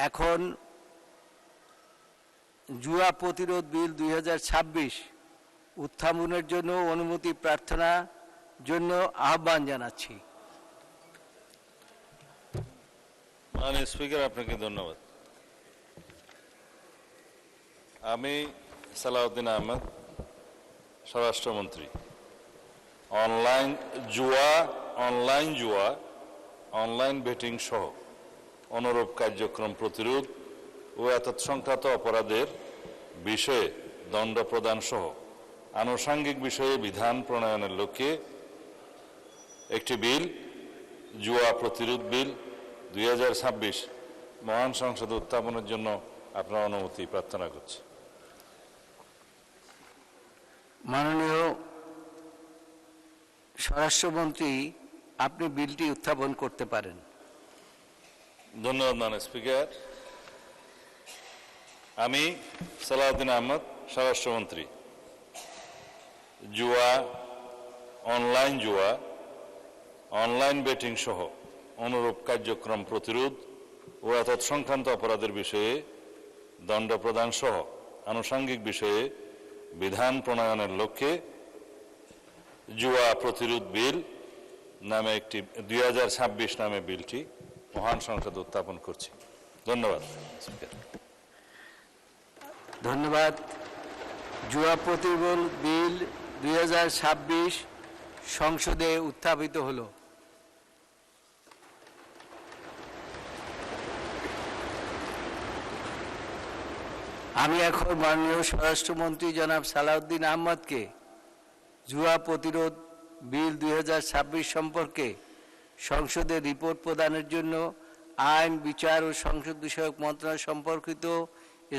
এখন জুয়া প্রতিরোধ বিল 2026 উত্থাপনের জন্য অনুমতি প্রার্থনার জন্য আহ্বান জানাচ্ছি। মাননীয় স্পিকার, আপনাকে ধন্যবাদ। আমি সালাউদ্দিন আহমেদ, স্বরাষ্ট্রমন্ত্রী, অনলাইন জুয়া, অনলাইন বেটিং সহ অনুরূপ কার্যক্রম প্রতিরোধ ও এতৎসংক্রান্ত অপরাধের বিষয়ে দণ্ড প্রদান সহ আনুষঙ্গিক বিষয়ে বিধান প্রণয়নের লক্ষ্যে একটি বিল, জুয়া প্রতিরোধ বিল 2026 মহান সংসদে উত্থাপনের জন্য আপনার অনুমতি প্রার্থনা করছি। মাননীয় স্বরাষ্ট্রমন্ত্রী, আপনি বিলটি উত্থাপন করতে পারেন। ধন্যবাদ মাননীয় স্পিকার। আমি সালাউদ্দিন আহমেদ, স্বরাষ্ট্রমন্ত্রী, অনলাইন বেটিং সহ অনুরূপ কার্যক্রম প্রতিরোধ ও এতৎসংক্রান্ত অপরাধের বিষয়ে দণ্ড প্রদান সহ আনুষঙ্গিক বিষয়ে বিধান প্রণয়নের লক্ষ্যে জুয়া প্রতিরোধ বিল নামে একটি 2026 নামে বিলটি মহান সংসদে উত্থাপন করছি। ধন্যবাদ স্পিকার। ধন্যবাদ। জুয়া প্রতিরোধ বিল 2026 সংসদে উত্থাপিত হলো। আমি এখন মাননীয় স্বরাষ্ট্রমন্ত্রী জনাব সালাউদ্দিন আহমদকে জুয়া প্রতিরোধ বিল 2026 সম্পর্কে সংসদে রিপোর্ট প্রদানের জন্য আইন, বিচার ও সংসদ বিষয়ক মন্ত্রণালয় সম্পর্কিত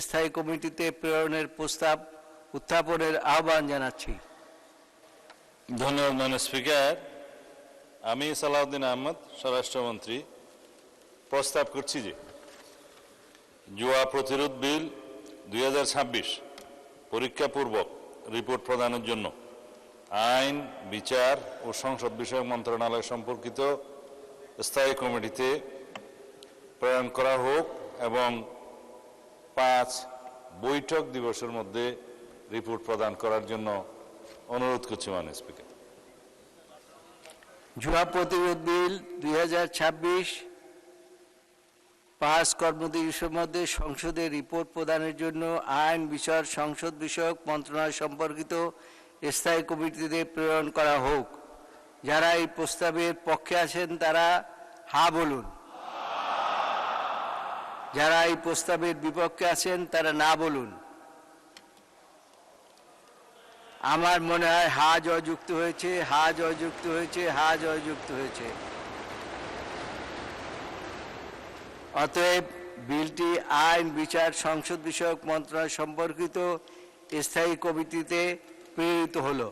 স্থায়ী কমিটিতে প্রেরণের প্রস্তাব উত্থাপনের আহ্বান জানাচ্ছি। ধন্যবাদ মাননীয় স্পিকার। আমি সালাউদ্দিন আহমদ, স্বরাষ্ট্রমন্ত্রী, প্রস্তাব করছি যে জুয়া প্রতিরোধ বিল 2026 পরীক্ষাপূর্বক রিপোর্ট প্রদানের জন্য আইন, বিচার ও সংসদ বিষয়ক মন্ত্রণালয় সম্পর্কিত স্থায়ী কমিটিতে প্রেরণ করা হোক এবং 5 বৈঠক দিবসের মধ্যে রিপোর্ট প্রদান করার জন্য অনুরোধ করছি মাননীয় স্পিকার। জুয়া প্রতিরোধ বিল 2026 5 কর্মদিবসের মধ্যে সংসদে রিপোর্ট প্রদানের জন্য আইন, বিচার, সংসদ বিষয়ক মন্ত্রণালয় সম্পর্কিত স্থায়ী কমিটিতে প্রেরণ করা হোক। যারা এই প্রস্তাবের পক্ষে আছেন তারা হা বলুন। যারা এই প্রস্তাবের বিপক্ষে আছেন তারা না বলুন। আমার মনে হয় হা জয়যুক্ত হয়েছে, হা জয়যুক্ত হয়েছে, হা জয়যুক্ত হয়েছে। অতএব বিলটি আইন, বিচার, সংসদ বিষয়ক মন্ত্রণালয় সম্পর্কিত স্থায়ী কমিটিতে প্রেরিত হলো।